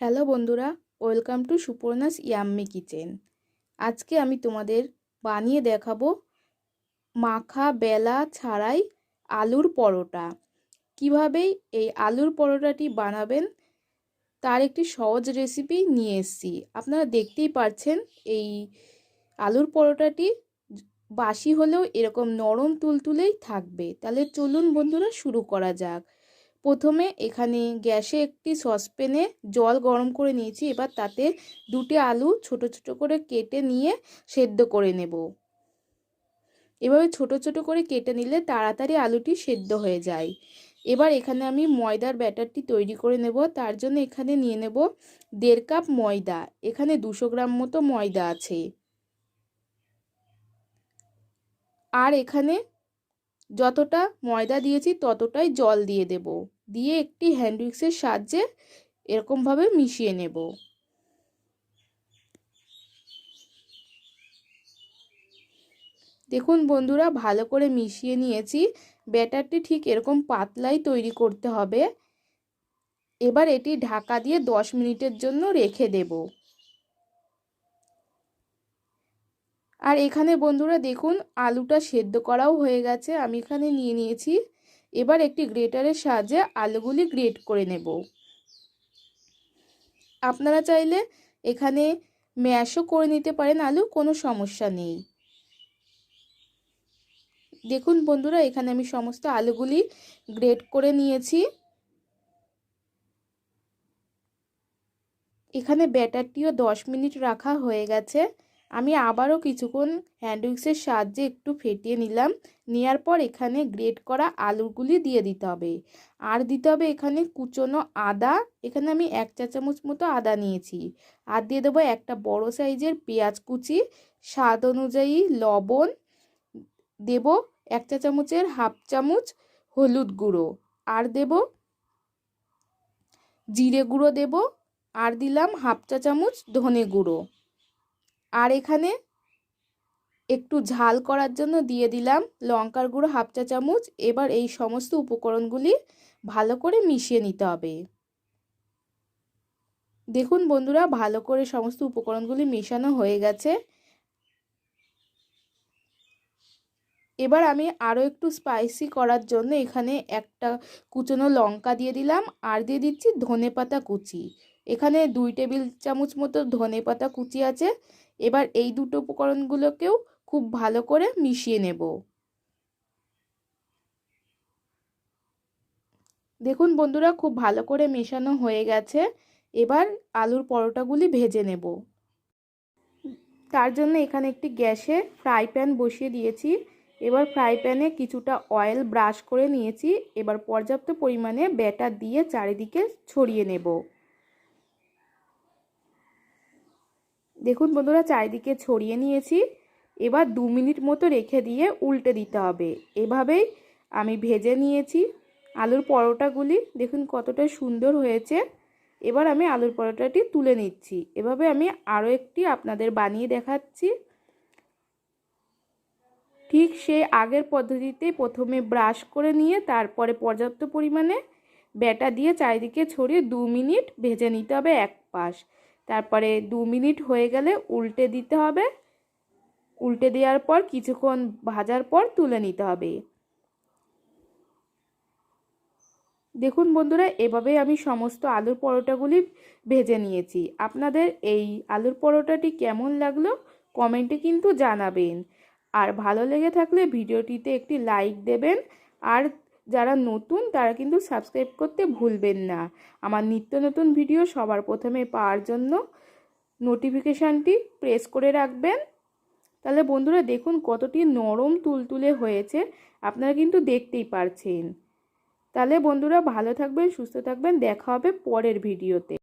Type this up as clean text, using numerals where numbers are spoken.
Hello বন্ধুরা, welcome to Suparna's yummy kitchen. আজকে আমি তোমাদের বানিয়ে দেখাবো মাখা বেলা ছাড়াই আলুর পরোটা। কিভাবে এই আলুর পরোটাটি বানাবেন তার একটি সহজ রেসিপি নিয়ে এসেছি। আপনারা দেখতেই পাচ্ছেন এই আলুর পরোটাটি বাসি হলেও এরকম নরম তুলতুলেই থাকবে। তাহলে চলুন বন্ধুরা শুরু করা যাক। প্রথমে এখানে গ্যাসে একটি সসপ্যানে জল গরম করে নিয়েছি। এবার তাতে দুটি আলু ছোট ছোট করে কেটে নিয়ে সেদ্ধ করে নেব। এভাবে ছোট ছোট করে কেটে নিলে তাড়াতাড়ি আলুটি সেদ্ধ হয়ে যায়। এবার এখানে আমি ময়দার ব্যাটারটি তৈরি করে নেব। তার জন্য এখানে নিয়ে নেব 1.5 কাপ ময়দা। এখানে 200 গ্রাম মতো ময়দা আছে। আর এখানে যতটা ময়দা দিয়েছি ততটাই জল দিয়ে দেব। দিয়ে একটি হ্যান্ড উইক্সের সাহায্যে এরকমভাবে মিশিয়ে নেব। দেখুন বন্ধুরা, ভালো করে মিশিয়ে নিয়েছি। ব্যাটারটি ঠিক এরকম পাতলাই তৈরি করতে হবে। এবার এটি ঢাকা দিয়ে 10 মিনিটের জন্য রেখে দেব। আর এখানে বন্ধুরা দেখুন আলুটা সেদ্ধ করাও হয়ে গেছে। আমি এখানে নিয়ে নিয়েছি। এবার একটি গ্রেটারের সাহায্যে আলুগুলি গ্রেট করে নেব। আপনারা চাইলে এখানে ম্যাশও করে নিতে পারেন আলু, কোনো সমস্যা নেই। দেখুন বন্ধুরা, এখানে আমি সমস্ত আলুগুলি গ্রেট করে নিয়েছি। এখানে ব্যাটারটিও 10 মিনিট রাখা হয়ে গেছে। আমি আবারও কিছুক্ষণ হ্যান্ড উইক্সের সাহায্যে একটু ফেটিয়ে নিলাম। নেওয়ার পর এখানে গ্রেট করা আলুগুলি দিয়ে দিতে হবে। আর দিতে হবে এখানে কুচনো আদা। এখানে আমি 1 চা চামচ মতো আদা নিয়েছি। আর দিয়ে দেবো একটা বড় সাইজের পেঁয়াজ কুচি, স্বাদ অনুযায়ী লবণ দেব, 1 চা চামচের হাফ চামচ হলুদ গুঁড়ো, আর দেব জিরে গুঁড়ো দেব, আর দিলাম হাফ চা চামচ ধনে গুঁড়ো। আর এখানে একটু ঝাল করার জন্য দিয়ে দিলাম লঙ্কার গুঁড়ো হাফ চা চামচ। এবার এই সমস্ত উপকরণগুলি ভালো করে মিশিয়ে নিতে হবে। দেখুন বন্ধুরা, ভালো করে সমস্ত উপকরণগুলি মেশানো হয়ে গেছে। এবার আমি আরও একটু স্পাইসি করার জন্য এখানে একটা কুচনো লঙ্কা দিয়ে দিলাম, আর দিয়ে দিচ্ছি ধনেপাতা কুচি। এখানে 2 টেবিল চামচ মতো ধনেপাতা কুচি আছে। এবার এই দুটো উপকরণগুলোকেও খুব ভালো করে মিশিয়ে নেব। দেখুন বন্ধুরা, খুব ভালো করে মেশানো হয়ে গেছে। এবার আলুর পরোটাগুলি ভেজে নেব। তার জন্য এখানে একটি গ্যাসে ফ্রাই প্যান বসিয়ে দিয়েছি। এবার ফ্রাই প্যানে কিছুটা অয়েল ব্রাশ করে নিয়েছি। এবার পর্যাপ্ত পরিমাণে ব্যাটার দিয়ে চারিদিকে ছড়িয়ে নেব। দেখুন বন্ধুরা, চারিদিকে ছড়িয়ে নিয়েছি। এবার 2 মিনিট মতো রেখে দিয়ে উল্টে দিতে হবে। এভাবেই আমি ভেজে নিয়েছি আলুর পরোটাগুলি। দেখুন কতটা সুন্দর হয়েছে। এবার আমি আলুর পরোটাটি তুলে নিচ্ছি। এভাবে আমি আরও একটি আপনাদের বানিয়ে দেখাচ্ছি। ঠিক সেই আগের পদ্ধতিতে প্রথমে ব্রাশ করে নিয়ে তারপরে পর্যাপ্ত পরিমাণে ব্যাটার দিয়ে চারিদিকে ছড়িয়ে 2 মিনিট ভেজে নিতে হবে এক পাশ। তারপরে 2 মিনিট হয়ে গেলে উল্টে দিতে হবে। উল্টে দেওয়ার পর কিছুক্ষণ ভাজার পর তুলে নিতে হবে। দেখুন বন্ধুরা, এভাবেই আমি সমস্ত আলুর পরোটাগুলি ভেজে নিয়েছি। আপনাদের এই আলুর পরোটাটি কেমন লাগলো কমেন্টে কিন্তু জানাবেন। আর ভালো লেগে থাকলে ভিডিওটিতে একটি লাইক দেবেন। আর যারা নতুন তারা কিন্তু সাবস্ক্রাইব করতে ভুলবেন না। আমার নিত্য নতুন ভিডিও সবার প্রথমে পাওয়ার জন্য নোটিফিকেশানটি প্রেস করে রাখবেন। তাহলে বন্ধুরা দেখুন কতটি নরম তুলতুলে হয়েছে, আপনারা কিন্তু দেখতেই পারছেন। তাহলে বন্ধুরা ভালো থাকবেন, সুস্থ থাকবেন, দেখা হবে পরের ভিডিওতে।